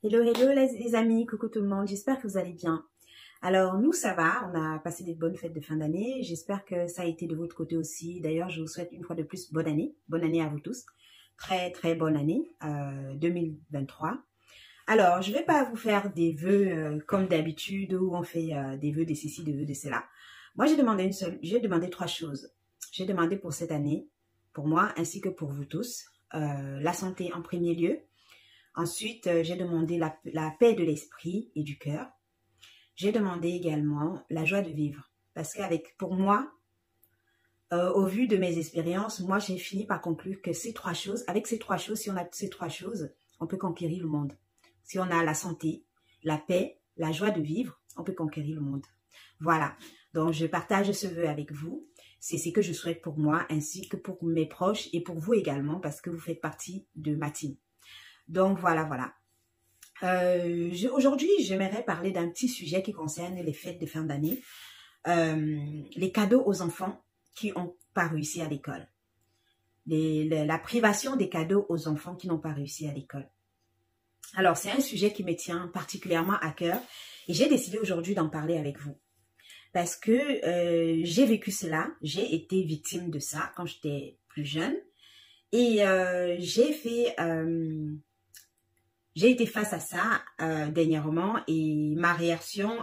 Hello, hello les amis, coucou tout le monde, j'espère que vous allez bien. Alors nous ça va, on a passé des bonnes fêtes de fin d'année, j'espère que ça a été de votre côté aussi. D'ailleurs je vous souhaite une fois de plus bonne année à vous tous. Très très bonne année 2023. Alors je vais pas vous faire des vœux comme d'habitude où on fait des vœux de ceci, des vœux de cela. Moi j'ai demandé trois choses. J'ai demandé pour cette année, pour moi ainsi que pour vous tous, la santé en premier lieu. Ensuite, j'ai demandé la paix de l'esprit et du cœur. J'ai demandé également la joie de vivre. Parce pour moi, au vu de mes expériences, moi, j'ai fini par conclure que avec ces trois choses, si on a ces trois choses, on peut conquérir le monde. Si on a la santé, la paix, la joie de vivre, on peut conquérir le monde. Voilà. Donc, je partage ce vœu avec vous. C'est ce que je souhaite pour moi, ainsi que pour mes proches et pour vous également, parce que vous faites partie de ma team. Donc, voilà. Aujourd'hui, j'aimerais parler d'un petit sujet qui concerne les fêtes de fin d'année. Les cadeaux aux enfants qui n'ont pas réussi à l'école. La privation des cadeaux aux enfants qui n'ont pas réussi à l'école. Alors, c'est un sujet qui me tient particulièrement à cœur et j'ai décidé aujourd'hui d'en parler avec vous. Parce que j'ai vécu cela, j'ai été victime de ça quand j'étais plus jeune. Et j'ai été face à ça dernièrement et ma réaction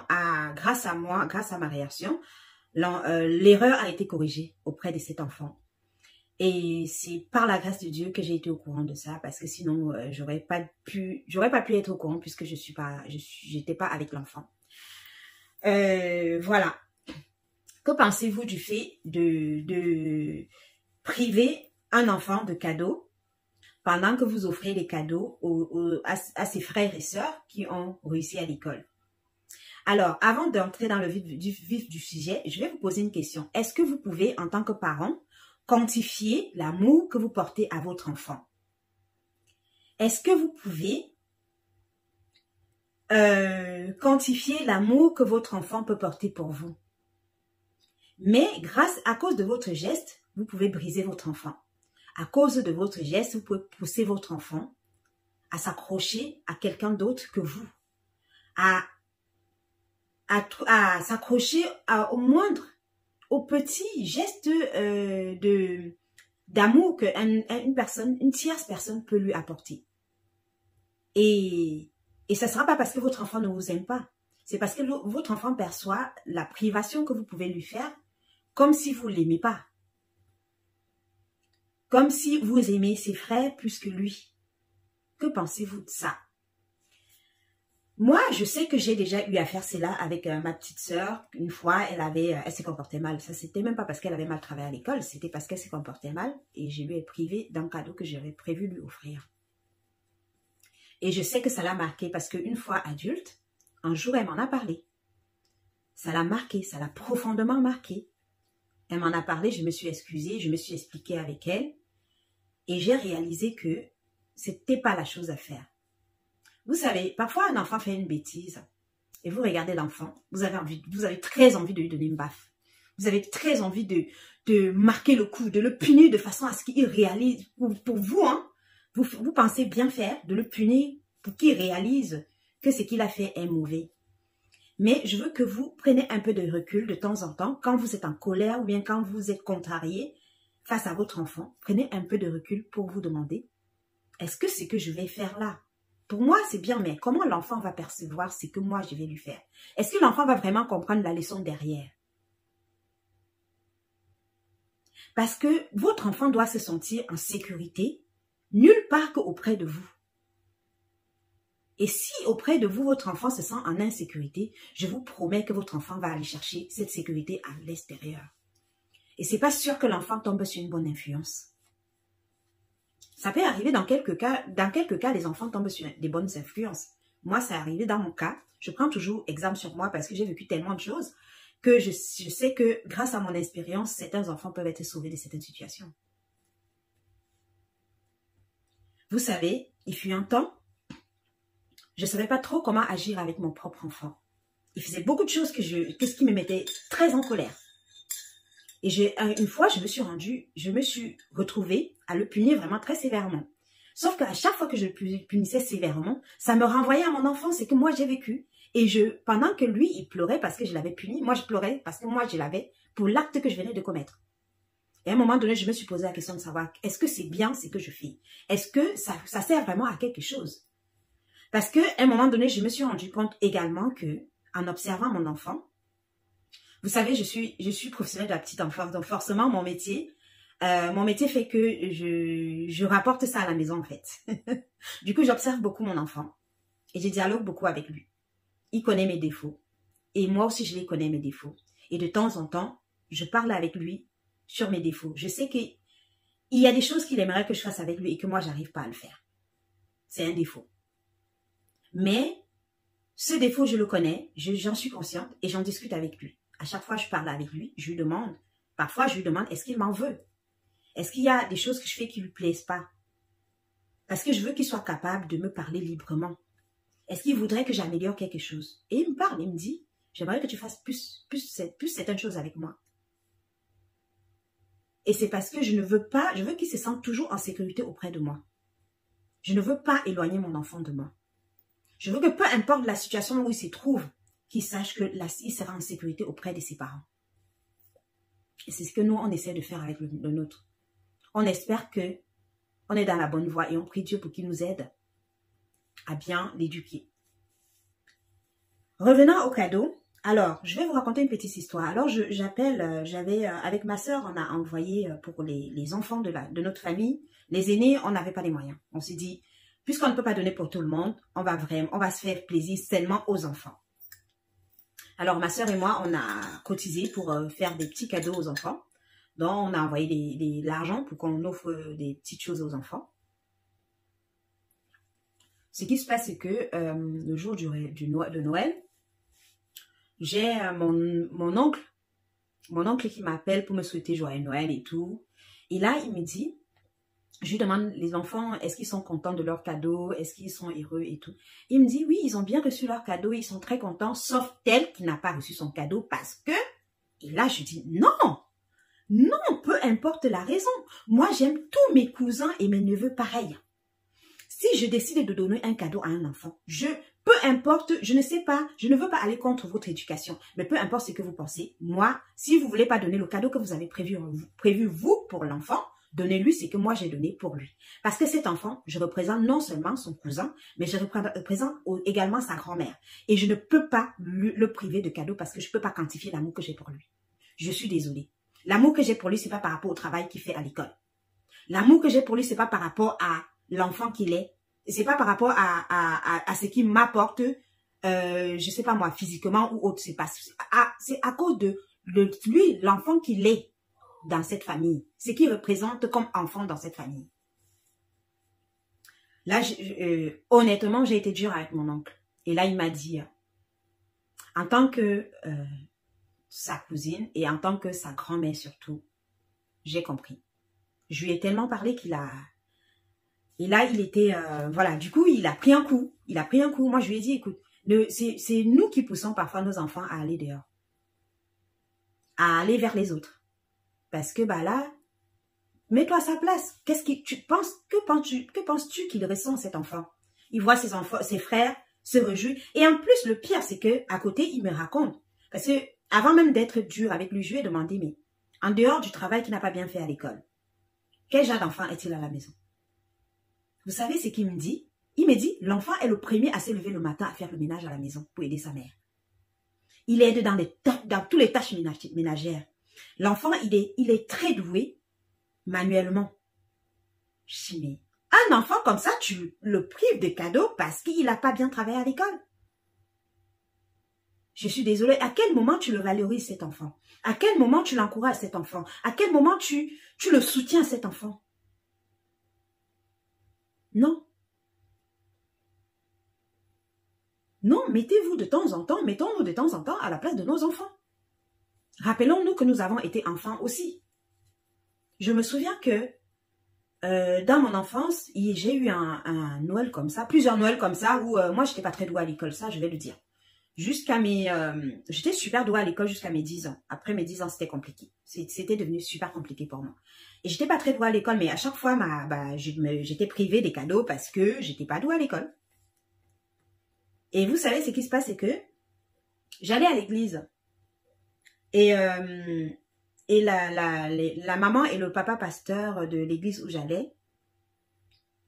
grâce à ma réaction, l'erreur a été corrigée auprès de cet enfant. Et c'est par la grâce de Dieu que j'ai été au courant de ça parce que sinon j'aurais pas pu être au courant puisque j'étais pas avec l'enfant. Voilà. Que pensez-vous du fait de priver un enfant de cadeaux pendant que vous offrez les cadeaux à ses frères et sœurs qui ont réussi à l'école? Alors, avant d'entrer dans le vif du sujet, je vais vous poser une question. Est-ce que vous pouvez, en tant que parent, quantifier l'amour que vous portez à votre enfant? Est-ce que vous pouvez quantifier l'amour que votre enfant peut porter pour vous? Mais à cause de votre geste, vous pouvez briser votre enfant. À cause de votre geste, vous pouvez pousser votre enfant à s'accrocher à quelqu'un d'autre que vous, à s'accrocher au petit geste d'amour qu'une tierce personne peut lui apporter. Et ça ne sera pas parce que votre enfant ne vous aime pas. C'est parce que votre enfant perçoit la privation que vous pouvez lui faire comme si vous ne l'aimez pas. Comme si vous aimez ses frères plus que lui. Que pensez-vous de ça? Moi, je sais que j'ai déjà eu à faire cela avec ma petite sœur. Une fois, elle s'est comportée mal. Ça, c'était même pas parce qu'elle avait mal travaillé à l'école, c'était parce qu'elle s'est comportée mal et je lui ai privé d'un cadeau que j'avais prévu lui offrir. Et je sais que ça l'a marqué parce qu'une fois adulte, un jour, elle m'en a parlé. Ça l'a marqué, ça l'a profondément marqué. Elle m'en a parlé, je me suis excusée, je me suis expliquée avec elle et j'ai réalisé que c'était pas la chose à faire. Vous savez, parfois un enfant fait une bêtise et vous regardez l'enfant, vous avez très envie de lui donner une baffe. Vous avez très envie de marquer le coup, de le punir de façon à ce qu'il réalise, pour vous, hein, vous pensez bien faire, de le punir pour qu'il réalise que ce qu'il a fait est mauvais. Mais je veux que vous preniez un peu de recul de temps en temps, quand vous êtes en colère ou bien quand vous êtes contrarié face à votre enfant, prenez un peu de recul pour vous demander, est-ce que ce que je vais faire là, pour moi c'est bien, mais comment l'enfant va percevoir ce que moi je vais lui faire? Est-ce que l'enfant va vraiment comprendre la leçon derrière? Parce que votre enfant doit se sentir en sécurité, nulle part qu'auprès de vous. Et si auprès de vous, votre enfant se sent en insécurité, je vous promets que votre enfant va aller chercher cette sécurité à l'extérieur. Et c'est pas sûr que l'enfant tombe sur une bonne influence. Ça peut arriver dans quelques cas, les enfants tombent sur des bonnes influences. Moi, ça est arrivé dans mon cas. Je prends toujours exemple sur moi parce que j'ai vécu tellement de choses que je sais que grâce à mon expérience, certains enfants peuvent être sauvés de certaines situations. Vous savez, il fut un temps, je ne savais pas trop comment agir avec mon propre enfant. Il faisait beaucoup de choses ce qui me mettait très en colère. Et une fois, je me suis retrouvée à le punir vraiment très sévèrement. Sauf qu'à chaque fois que je le punissais sévèrement, ça me renvoyait à mon enfance et que moi j'ai vécu. Et pendant que lui, il pleurait parce que je l'avais puni, moi je pleurais parce que moi je l'avais pour l'acte que je venais de commettre. Et à un moment donné, je me suis posé la question de savoir, est-ce que c'est bien ce que je fais? Est-ce que ça sert vraiment à quelque chose? Parce qu'à un moment donné, je me suis rendu compte également que, en observant mon enfant, vous savez, je suis professionnelle de la petite enfance, donc forcément mon métier fait que je rapporte ça à la maison en fait. Du coup, j'observe beaucoup mon enfant et je dialogue beaucoup avec lui. Il connaît mes défauts et moi aussi je les connais mes défauts. Et de temps en temps, je parle avec lui sur mes défauts. Je sais qu'il y a des choses qu'il aimerait que je fasse avec lui et que moi j'arrive pas à le faire. C'est un défaut. Mais ce défaut, je le connais, j'en suis consciente et j'en discute avec lui. À chaque fois, je parle avec lui, je lui demande, parfois je lui demande, est-ce qu'il m'en veut? Est-ce qu'il y a des choses que je fais qui lui plaisent pas? Parce que je veux qu'il soit capable de me parler librement. Est-ce qu'il voudrait que j'améliore quelque chose? Et il me parle, il me dit, j'aimerais que tu fasses plus certaines choses avec moi. Et c'est parce que je veux qu'il se sente toujours en sécurité auprès de moi. Je ne veux pas éloigner mon enfant de moi. Je veux que peu importe la situation où il se trouve, qu'il sache que il sera en sécurité auprès de ses parents. Et c'est ce que nous, on essaie de faire avec le nôtre. On espère que on est dans la bonne voie et on prie Dieu pour qu'il nous aide à bien l'éduquer. Revenons au cadeau. Alors, je vais vous raconter une petite histoire. Alors, avec ma sœur, on a envoyé pour les enfants de notre famille, les aînés, on n'avait pas les moyens. On s'est dit, puisqu'on ne peut pas donner pour tout le monde, on va se faire plaisir seulement aux enfants. Alors, ma sœur et moi, on a cotisé pour faire des petits cadeaux aux enfants. Donc, on a envoyé de l'argent pour qu'on offre des petites choses aux enfants. Ce qui se passe, c'est que le jour de Noël, j'ai mon oncle qui m'appelle pour me souhaiter joyeux Noël et tout. Et là, il me dit, je lui demande, les enfants, est-ce qu'ils sont contents de leur cadeau? Est-ce qu'ils sont heureux et tout? Il me dit, oui, ils ont bien reçu leur cadeau, ils sont très contents, sauf tel qui n'a pas reçu son cadeau parce que... Et là, je dis, non, peu importe la raison. Moi, j'aime tous mes cousins et mes neveux pareils. Si je décide de donner un cadeau à un enfant, peu importe, je ne sais pas, je ne veux pas aller contre votre éducation, mais peu importe ce que vous pensez, moi, si vous ne voulez pas donner le cadeau que vous avez prévu vous pour l'enfant, donnez-lui ce que moi j'ai donné pour lui. Parce que cet enfant, je représente non seulement son cousin, mais je représente également sa grand-mère. Et je ne peux pas le priver de cadeau parce que je ne peux pas quantifier l'amour que j'ai pour lui. Je suis désolée. L'amour que j'ai pour lui, ce n'est pas par rapport au travail qu'il fait à l'école. L'amour que j'ai pour lui, ce n'est pas par rapport à l'enfant qu'il est. C'est pas par rapport à ce qu'il m'apporte, je sais pas moi, physiquement ou autre. C'est à cause de lui, l'enfant qu'il est dans cette famille. Ce qu'il représente comme enfant dans cette famille. Là, honnêtement, j'ai été dure avec mon oncle. Et là, il m'a dit, en tant que sa cousine et en tant que sa grand-mère surtout, j'ai compris. Je lui ai tellement parlé qu'il a... Et là, il était... voilà, du coup, il a pris un coup. Moi, je lui ai dit, écoute, c'est nous qui poussons parfois nos enfants à aller dehors. À aller vers les autres. Parce que, bah là, mets-toi à sa place. Que penses-tu qu'il ressent, cet enfant? Il voit ses frères se réjouir. Et en plus, le pire, c'est que à côté, il me raconte. Parce que, avant même d'être dur avec lui, je lui ai demandé, mais en dehors du travail qu'il n'a pas bien fait à l'école, quel genre d'enfant est-il à la maison? Vous savez ce qu'il me dit? Il me dit, l'enfant est le premier à se lever le matin à faire le ménage à la maison pour aider sa mère. Il aide dans toutes les tâches ménagères. L'enfant, il est très doué manuellement. Je dis, mais un enfant comme ça, tu le prives de cadeaux parce qu'il n'a pas bien travaillé à l'école. Je suis désolée, à quel moment tu le valorises cet enfant? À quel moment tu l'encourages cet enfant? À quel moment tu le soutiens cet enfant? Non. Non, mettons-nous de temps en temps à la place de nos enfants. Rappelons-nous que nous avons été enfants aussi. Je me souviens que dans mon enfance, j'ai eu un Noël comme ça, plusieurs Noëls comme ça, où moi, je n'étais pas très douée à l'école, ça, je vais le dire. jusqu'à mes... j'étais super douée à l'école jusqu'à mes 10 ans. Après mes 10 ans, c'était compliqué. C'était devenu super compliqué pour moi. Et j'étais pas très douée à l'école, mais à chaque fois, j'étais privée des cadeaux parce que j'étais pas douée à l'école. Et vous savez, ce qui se passe, c'est que j'allais à l'église. Et la maman et le papa pasteur de l'église où j'allais,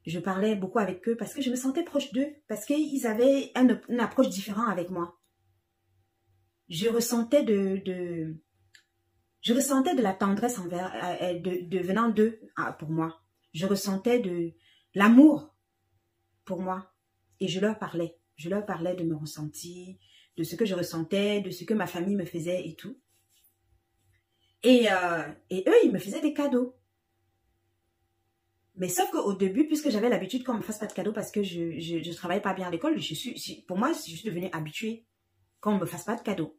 je parlais beaucoup avec eux parce que je me sentais proche d'eux, parce qu'ils avaient une approche différente avec moi. Je ressentais de la tendresse venant d'eux pour moi. Je ressentais de l'amour pour moi. Et je leur parlais. Je leur parlais de mes ressentis, de ce que je ressentais, de ce que ma famille me faisait et tout. Et eux, ils me faisaient des cadeaux. Mais sauf qu'au début, puisque j'avais l'habitude qu'on ne me fasse pas de cadeaux parce que je ne travaillais pas bien à l'école, pour moi, je suis devenue habituée qu'on ne me fasse pas de cadeaux.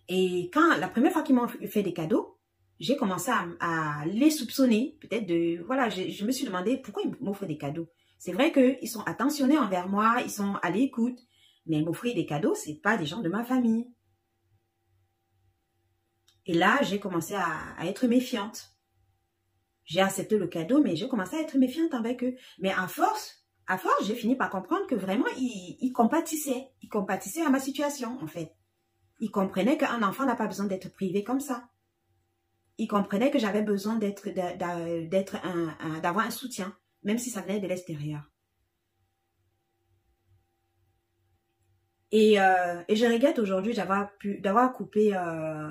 Et la première fois qu'ils m'ont fait des cadeaux, j'ai commencé à les soupçonner. Peut-être voilà, je me suis demandé pourquoi ils m'offrent des cadeaux. C'est vrai qu'ils sont attentionnés envers moi, ils sont à l'écoute. Mais m'offrir des cadeaux, c'est pas des gens de ma famille. Et là, j'ai commencé à être méfiante. J'ai accepté le cadeau, mais j'ai commencé à être méfiante avec eux. Mais à force, j'ai fini par comprendre que vraiment, ils compatissaient. Ils compatissaient à ma situation, en fait. Ils comprenaient qu'un enfant n'a pas besoin d'être privé comme ça. Ils comprenaient que j'avais besoin d'avoir un soutien, même si ça venait de l'extérieur. Et je regrette aujourd'hui d'avoir coupé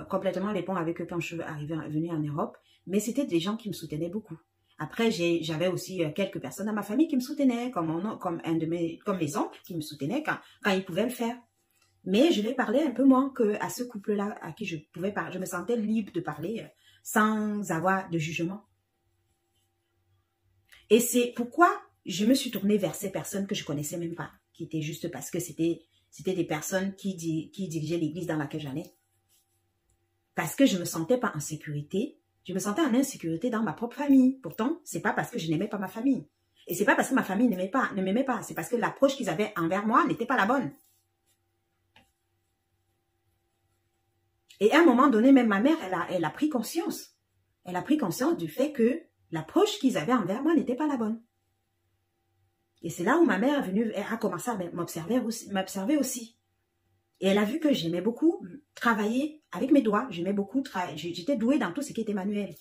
complètement les ponts avec eux quand je suis venue en Europe. Mais c'était des gens qui me soutenaient beaucoup. Après, j'avais aussi quelques personnes dans ma famille qui me soutenaient, comme mes oncles qui me soutenaient quand ils pouvaient le faire. Mais je vais parler un peu moins qu'à ce couple-là à qui je pouvais parler. Je me sentais libre de parler sans avoir de jugement. Et c'est pourquoi je me suis tournée vers ces personnes que je connaissais même pas, qui étaient juste parce que c'était des personnes qui dirigeaient l'église dans laquelle j'allais. Parce que je me sentais pas en sécurité. Je me sentais en insécurité dans ma propre famille. Pourtant, c'est pas parce que je n'aimais pas ma famille. Et c'est pas parce que ma famille ne m'aimait pas. C'est parce que l'approche qu'ils avaient envers moi n'était pas la bonne. Et à un moment donné, même ma mère, elle a pris conscience. Elle a pris conscience du fait que l'approche qu'ils avaient envers moi n'était pas la bonne. Et c'est là où ma mère a commencé à m'observer aussi. Et elle a vu que j'aimais beaucoup travailler avec mes doigts. J'étais douée dans tout ce qui était manuel.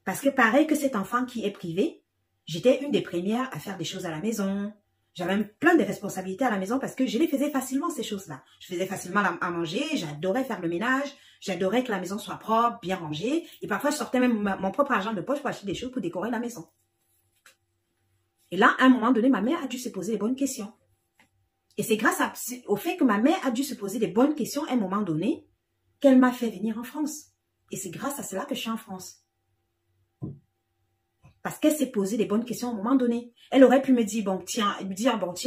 Parce que pareil que cet enfant qui est privé, j'étais une des premières à faire des choses à la maison. J'avais plein de responsabilités à la maison parce que je les faisais facilement, ces choses-là. Je faisais facilement à manger, j'adorais faire le ménage, j'adorais que la maison soit propre, bien rangée. Et parfois, je sortais même mon propre argent de poche pour acheter des choses pour décorer la maison. Et là, à un moment donné, ma mère a dû se poser les bonnes questions. Et c'est grâce au fait que ma mère a dû se poser les bonnes questions à un moment donné qu'elle m'a fait venir en France. Et c'est grâce à cela que je suis en France. Parce qu'elle s'est posé les bonnes questions à un moment donné. Elle aurait pu me dire, bon, tiens,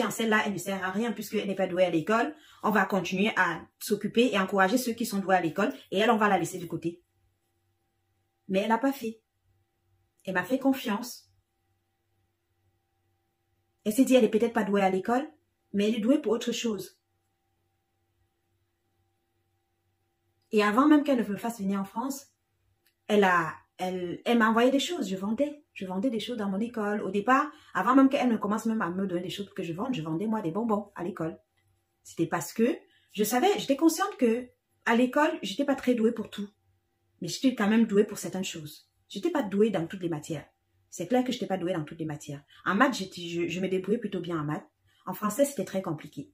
celle-là, elle ne sert à rien puisqu'elle n'est pas douée à l'école. On va continuer à s'occuper et encourager ceux qui sont doués à l'école et elle, on va la laisser de côté. Mais elle n'a pas fait. Elle m'a fait confiance. Elle s'est dit, elle n'est peut-être pas douée à l'école, mais elle est douée pour autre chose. Et avant même qu'elle ne me fasse venir en France, elle m'a envoyé des choses. Je vendais des choses dans mon école. Au départ, avant même qu'elle ne commence même à me donner des choses pour que je vendais moi des bonbons à l'école. C'était parce que j'étais consciente que à l'école, j'étais pas très douée pour tout. Mais j'étais quand même douée pour certaines choses. J'étais pas douée dans toutes les matières. C'est clair que je n'étais pas douée dans toutes les matières. En maths, je me débrouillais plutôt bien en maths. En français, c'était très compliqué.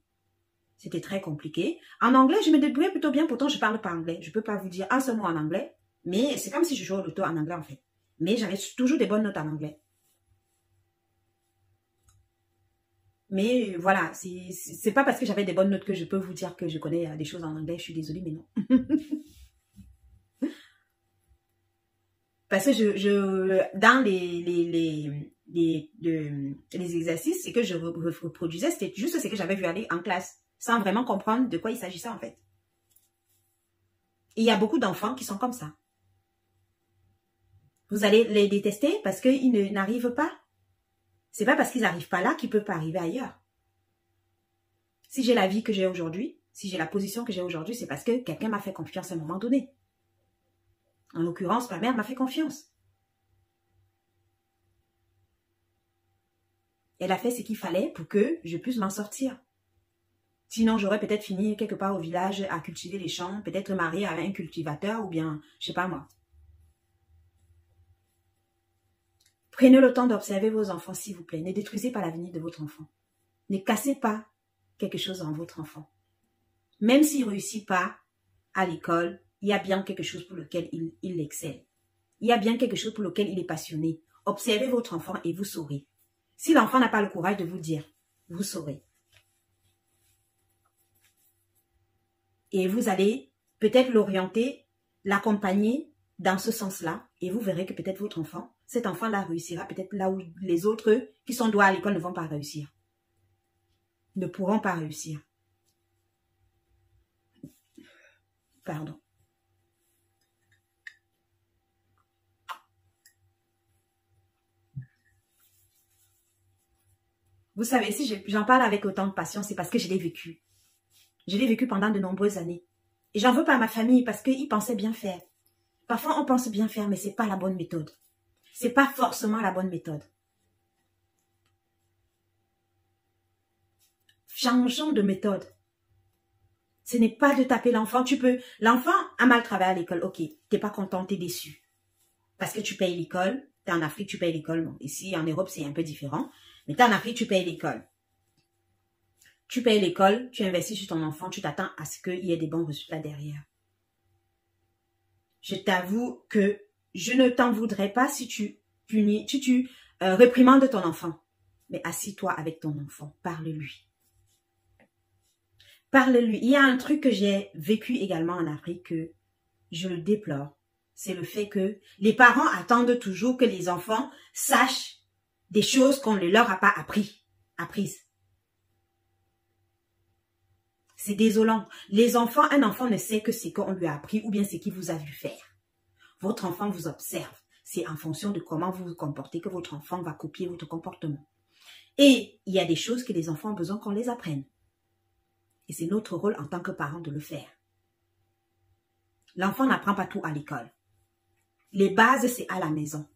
C'était très compliqué. En anglais, je me débrouillais plutôt bien. Pourtant, je ne parle pas anglais. Je ne peux pas vous dire un seul mot en anglais. Mais c'est comme si je jouais au loto en anglais, en fait. Mais j'avais toujours des bonnes notes en anglais. Mais voilà, c'est pas parce que j'avais des bonnes notes que je peux vous dire que je connais des choses en anglais. Je suis désolée, mais non. Parce que dans les exercices, c'est que je reproduisais, c'était juste ce que j'avais vu aller en classe, sans vraiment comprendre de quoi il s'agissait en fait. Et il y a beaucoup d'enfants qui sont comme ça. Vous allez les détester parce qu'ils n'arrivent pas. C'est pas parce qu'ils n'arrivent pas là qu'ils peuvent pas arriver ailleurs. Si j'ai la vie que j'ai aujourd'hui, Si j'ai la position que j'ai aujourd'hui, c'est parce que quelqu'un m'a fait confiance à un moment donné. En l'occurrence, ma mère m'a fait confiance. Elle a fait ce qu'il fallait pour que je puisse m'en sortir. Sinon, j'aurais peut-être fini quelque part au village à cultiver les champs, peut-être mariée à un cultivateur ou bien, je sais pas moi. Prenez le temps d'observer vos enfants, s'il vous plaît. Ne détruisez pas l'avenir de votre enfant. Ne cassez pas quelque chose en votre enfant. Même s'il ne réussit pas à l'école, il y a bien quelque chose pour lequel il excelle. Il y a bien quelque chose pour lequel il est passionné. Observez votre enfant et vous saurez. Si l'enfant n'a pas le courage de vous dire, vous saurez. Et vous allez peut-être l'orienter, l'accompagner dans ce sens-là. Et vous verrez que peut-être votre enfant, cet enfant-là réussira peut-être là où les autres qui sont doués à l'école ne vont pas réussir. Ne pourront pas réussir. Pardon. Vous savez, si j'en parle avec autant de passion, c'est parce que je l'ai vécu. Je l'ai vécu pendant de nombreuses années. Et j'en veux pas à ma famille parce qu'ils pensaient bien faire. Parfois, on pense bien faire, mais c'est pas la bonne méthode. C'est pas forcément la bonne méthode. Changeons de méthode. Ce n'est pas de taper l'enfant. L'enfant a mal travaillé à l'école. Ok, t'es pas content, t'es déçu. Parce que tu payes l'école. T'es en Afrique, tu payes l'école. Bon, ici, en Europe, c'est un peu différent. Mais t'es en Afrique, tu payes l'école. Tu payes l'école, tu investis sur ton enfant, tu t'attends à ce qu'il y ait des bons résultats derrière. Je t'avoue que je ne t'en voudrais pas si tu réprimandes ton enfant. Mais assis-toi avec ton enfant, parle-lui. Parle-lui. Il y a un truc que j'ai vécu également en Afrique que je le déplore. C'est le fait que les parents attendent toujours que les enfants sachent des choses qu'on ne leur a pas apprises. C'est désolant. Un enfant ne sait que ce qu'on lui a appris ou bien ce qu'il vous a vu faire. Votre enfant vous observe. C'est en fonction de comment vous vous comportez que votre enfant va copier votre comportement. Et il y a des choses que les enfants ont besoin qu'on les apprenne. Et c'est notre rôle en tant que parents de le faire. L'enfant n'apprend pas tout à l'école. Les bases, c'est à la maison.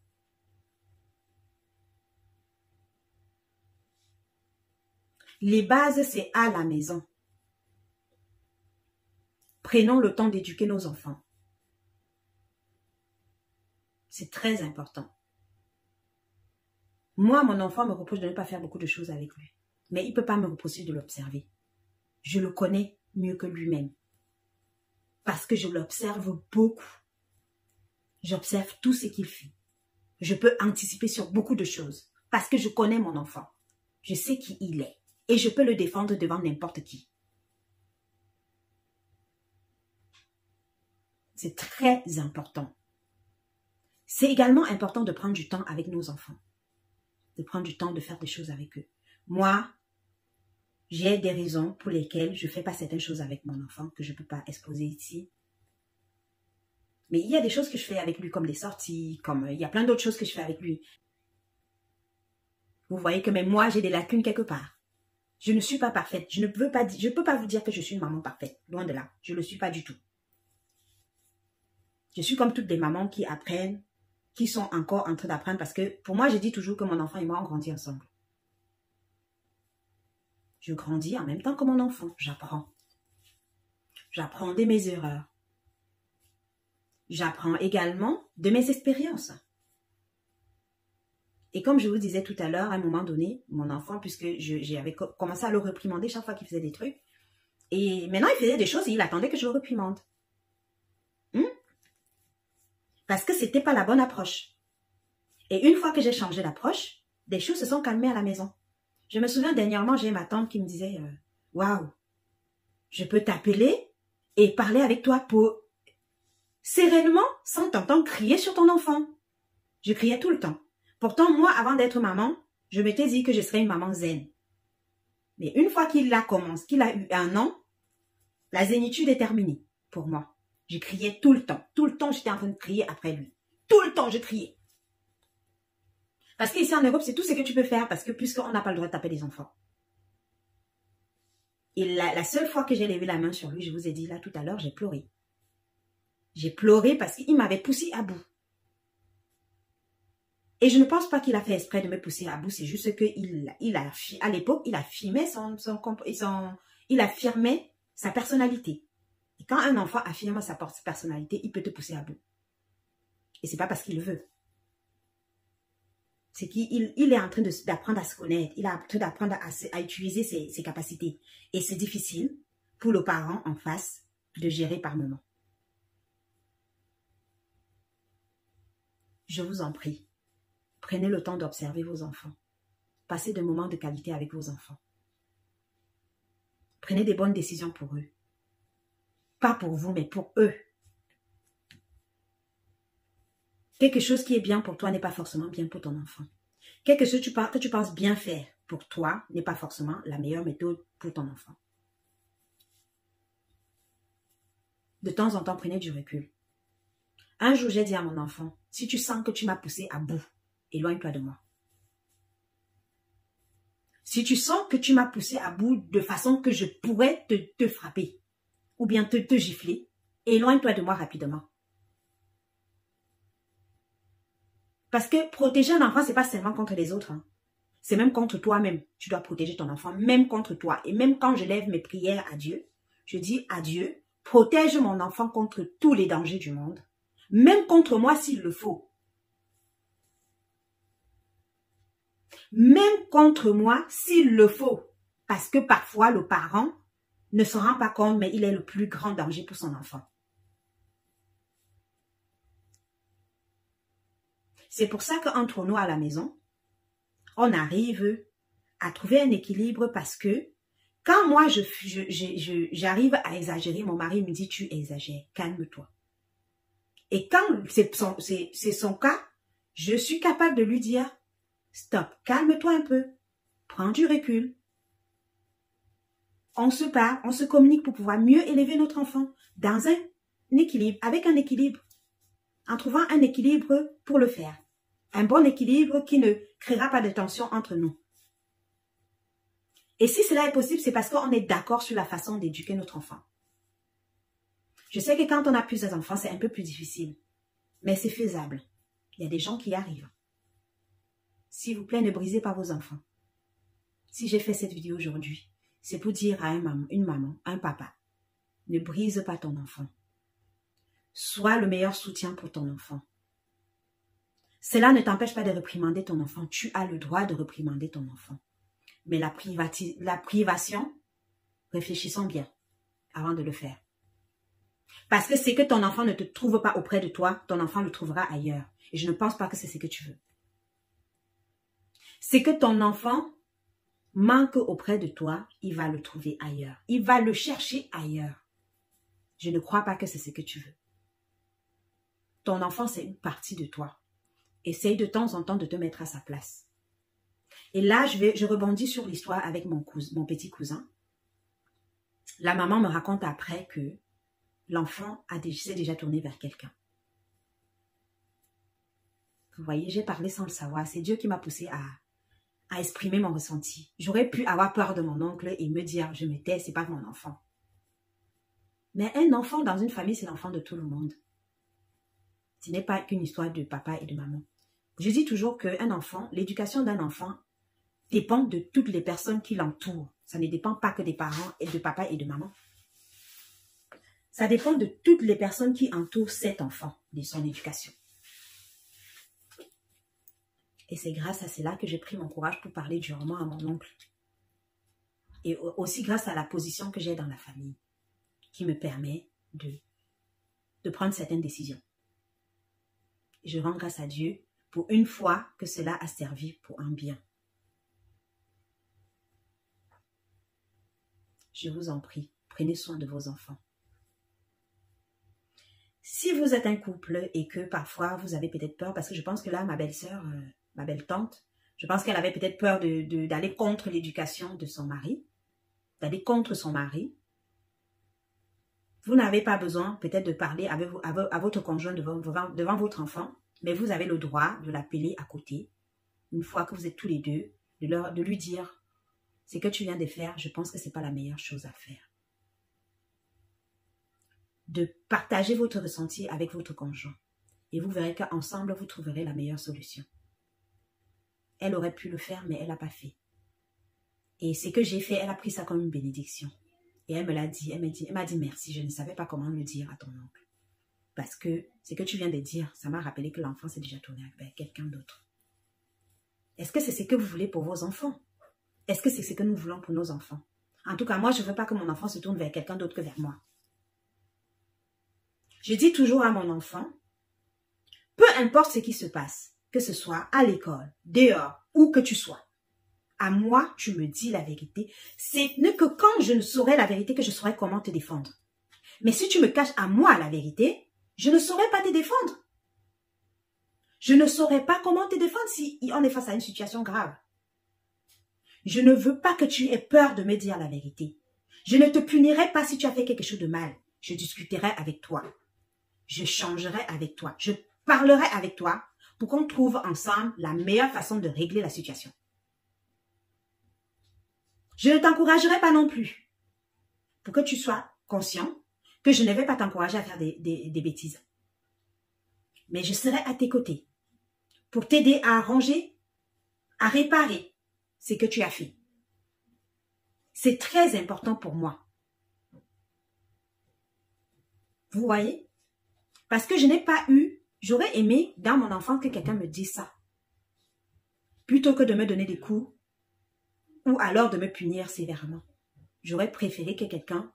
Les bases, c'est à la maison. Prenons le temps d'éduquer nos enfants. C'est très important. Moi, mon enfant me reproche de ne pas faire beaucoup de choses avec lui. Mais il ne peut pas me reprocher de l'observer. Je le connais mieux que lui-même. Parce que je l'observe beaucoup. J'observe tout ce qu'il fait. Je peux anticiper sur beaucoup de choses. Parce que je connais mon enfant. Je sais qui il est. Et je peux le défendre devant n'importe qui. C'est très important. C'est également important de prendre du temps avec nos enfants. De prendre du temps de faire des choses avec eux. Moi, j'ai des raisons pour lesquelles je ne fais pas certaines choses avec mon enfant que je ne peux pas exposer ici. Mais il y a des choses que je fais avec lui, comme des sorties, il y a plein d'autres choses que je fais avec lui. Vous voyez que même moi, j'ai des lacunes quelque part. Je ne suis pas parfaite. Je ne peux pas vous dire que je suis une maman parfaite. Loin de là. Je ne le suis pas du tout. Je suis comme toutes les mamans qui apprennent, qui sont encore en train d'apprendre parce que pour moi, je dis toujours que mon enfant et moi, on grandit ensemble. Je grandis en même temps que mon enfant. J'apprends. J'apprends de mes erreurs. J'apprends également de mes expériences. Et comme je vous disais tout à l'heure, à un moment donné, mon enfant, puisque j'avais commencé à le réprimander chaque fois qu'il faisait des trucs, et maintenant il faisait des choses et il attendait que je le réprimande. Parce que c'était pas la bonne approche. Et une fois que j'ai changé d'approche, des choses se sont calmées à la maison. Je me souviens dernièrement, j'ai ma tante qui me disait « Waouh, je peux t'appeler et parler avec toi pour sereinement sans t'entendre crier sur ton enfant. » Je criais tout le temps. Pourtant, moi, avant d'être maman, je m'étais dit que je serais une maman zen. Mais une fois qu'il a eu 1 an, la zénitude est terminée pour moi. Je criais tout le temps. Tout le temps, j'étais en train de crier après lui. Tout le temps, je criais. Parce qu'ici en Europe, c'est tout ce que tu peux faire parce que puisqu'on n'a pas le droit de taper les enfants. Et la seule fois que j'ai levé la main sur lui, je vous ai dit là tout à l'heure, j'ai pleuré. J'ai pleuré parce qu'il m'avait poussé à bout. Et je ne pense pas qu'il a fait exprès de me pousser à bout, c'est juste que à l'époque, il affirmait il affirmait sa personnalité. Et quand un enfant affirme sa personnalité, il peut te pousser à bout. Et c'est pas parce qu'il veut. C'est qu'il est en train d'apprendre à se connaître. Il est en train d'apprendre à utiliser ses capacités. Et c'est difficile pour le parent en face de gérer par moment. Je vous en prie, prenez le temps d'observer vos enfants. Passez des moments de qualité avec vos enfants. Prenez des bonnes décisions pour eux. Pas pour vous, mais pour eux. Quelque chose qui est bien pour toi n'est pas forcément bien pour ton enfant. Quelque chose que tu penses bien faire pour toi n'est pas forcément la meilleure méthode pour ton enfant. De temps en temps, prenez du recul. Un jour, j'ai dit à mon enfant, si tu sens que tu m'as poussé à bout, éloigne-toi de moi. Si tu sens que tu m'as poussé à bout de façon que je pourrais te frapper ou bien te gifler, éloigne-toi de moi rapidement. Parce que protéger un enfant, ce n'est pas seulement contre les autres. Hein. C'est même contre toi-même. Tu dois protéger ton enfant, même contre toi. Et même quand je lève mes prières à Dieu, je dis à Dieu, protège mon enfant contre tous les dangers du monde. Même contre moi s'il le faut. Même contre moi s'il le faut. Parce que parfois, le parent ne se rend pas compte, mais il est le plus grand danger pour son enfant. C'est pour ça qu'entre nous à la maison, on arrive à trouver un équilibre parce que quand moi j'arrive à exagérer, mon mari me dit tu exagères, calme-toi. Et quand c'est son cas, je suis capable de lui dire stop, calme-toi un peu, prends du recul. On se parle, on se communique pour pouvoir mieux élever notre enfant dans un équilibre, avec un équilibre, en trouvant un équilibre pour le faire. Un bon équilibre qui ne créera pas de tension entre nous. Et si cela est possible, c'est parce qu'on est d'accord sur la façon d'éduquer notre enfant. Je sais que quand on a plusieurs enfants, c'est un peu plus difficile. Mais c'est faisable. Il y a des gens qui y arrivent. S'il vous plaît, ne brisez pas vos enfants. Si j'ai fait cette vidéo aujourd'hui, c'est pour dire à une maman, un papa, ne brise pas ton enfant. Sois le meilleur soutien pour ton enfant. Cela ne t'empêche pas de réprimander ton enfant. Tu as le droit de réprimander ton enfant. Mais la privation, réfléchissons bien avant de le faire. Parce que c'est que ton enfant ne te trouve pas auprès de toi, ton enfant le trouvera ailleurs. Et je ne pense pas que c'est ce que tu veux. C'est que ton enfant manque auprès de toi, il va le trouver ailleurs. Il va le chercher ailleurs. Je ne crois pas que c'est ce que tu veux. Ton enfant, c'est une partie de toi. Essaye de temps en temps de te mettre à sa place. Et là, je rebondis sur l'histoire avec mon petit cousin. La maman me raconte après que l'enfant s'est déjà tourné vers quelqu'un. Vous voyez, j'ai parlé sans le savoir. C'est Dieu qui m'a poussé à exprimer mon ressenti. J'aurais pu avoir peur de mon oncle et me dire, je me tais, c'est pas mon enfant. Mais un enfant dans une famille, c'est l'enfant de tout le monde. Ce n'est pas qu'une histoire de papa et de maman. Je dis toujours qu'un enfant, l'éducation d'un enfant dépend de toutes les personnes qui l'entourent. Ça ne dépend pas que des parents et de papa et de maman. Ça dépend de toutes les personnes qui entourent cet enfant, de son éducation. Et c'est grâce à cela que j'ai pris mon courage pour parler durement à mon oncle. Et aussi grâce à la position que j'ai dans la famille, qui me permet de prendre certaines décisions. Et je rends grâce à Dieu pour une fois que cela a servi pour un bien. Je vous en prie, prenez soin de vos enfants. Si vous êtes un couple et que parfois vous avez peut-être peur, parce que je pense que là, ma belle-sœur, ma belle-tante, je pense qu'elle avait peut-être peur d'aller contre l'éducation de son mari, d'aller contre son mari. Vous n'avez pas besoin peut-être de parler à votre conjoint devant votre enfant, mais vous avez le droit de l'appeler à côté, une fois que vous êtes tous les deux, de lui dire ce que tu viens de faire, je pense que ce n'est pas la meilleure chose à faire. De partager votre ressenti avec votre conjoint. Et vous verrez qu'ensemble, vous trouverez la meilleure solution. Elle aurait pu le faire, mais elle n'a pas fait. Et ce que j'ai fait, elle a pris ça comme une bénédiction. Et elle me l'a dit, elle m'a dit merci, je ne savais pas comment le dire à ton oncle. Parce que ce que tu viens de dire, ça m'a rappelé que l'enfant s'est déjà tourné avec quelqu'un d'autre. Est-ce que c'est ce que vous voulez pour vos enfants? Est-ce que c'est ce que nous voulons pour nos enfants? En tout cas, moi, je ne veux pas que mon enfant se tourne vers quelqu'un d'autre que vers moi. Je dis toujours à mon enfant, peu importe ce qui se passe, que ce soit à l'école, dehors, où que tu sois, à moi, tu me dis la vérité. C'est que quand je ne saurai la vérité que je saurai comment te défendre. Mais si tu me caches à moi la vérité, je ne saurais pas te défendre. Je ne saurais pas comment te défendre si on est face à une situation grave. Je ne veux pas que tu aies peur de me dire la vérité. Je ne te punirai pas si tu as fait quelque chose de mal. Je discuterai avec toi. Je changerai avec toi. Je parlerai avec toi pour qu'on trouve ensemble la meilleure façon de régler la situation. Je ne t'encouragerai pas non plus pour que tu sois conscient que je ne vais pas t'encourager à faire des bêtises. Mais je serai à tes côtés pour t'aider à arranger, à réparer ce que tu as fait. C'est très important pour moi. Vous voyez? Parce que je n'ai pas eu, j'aurais aimé dans mon enfance que quelqu'un me dise ça. Plutôt que de me donner des coups ou alors de me punir sévèrement. J'aurais préféré que quelqu'un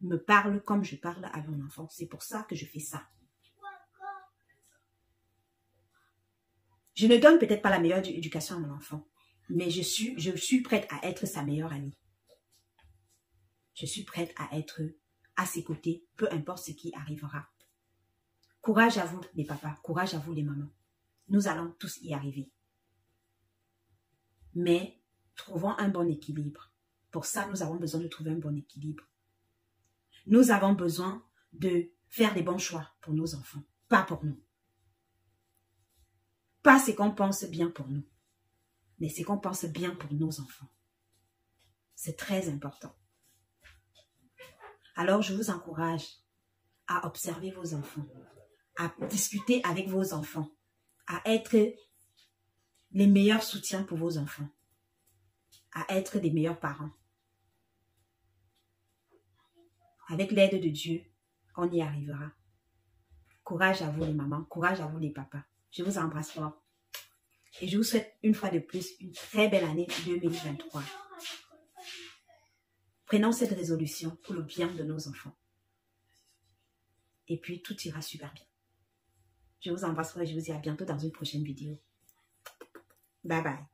me parle comme je parle à mon enfant. C'est pour ça que je fais ça. Je ne donne peut-être pas la meilleure éducation à mon enfant, mais je suis prête à être sa meilleure amie. Je suis prête à être à ses côtés, peu importe ce qui arrivera. Courage à vous les papas, courage à vous les mamans. Nous allons tous y arriver. Mais trouvons un bon équilibre. Pour ça, nous avons besoin de trouver un bon équilibre. Nous avons besoin de faire des bons choix pour nos enfants, pas pour nous. Pas ce qu'on pense bien pour nous, mais ce qu'on pense bien pour nos enfants. C'est très important. Alors, je vous encourage à observer vos enfants, à discuter avec vos enfants, à être les meilleurs soutiens pour vos enfants, à être des meilleurs parents. Avec l'aide de Dieu, on y arrivera. Courage à vous les mamans, courage à vous les papas. Je vous embrasse fort. Et je vous souhaite une fois de plus une très belle année 2023. Prenons cette résolution pour le bien de nos enfants. Et puis tout ira super bien. Je vous embrasse fort et je vous dis à bientôt dans une prochaine vidéo. Bye bye.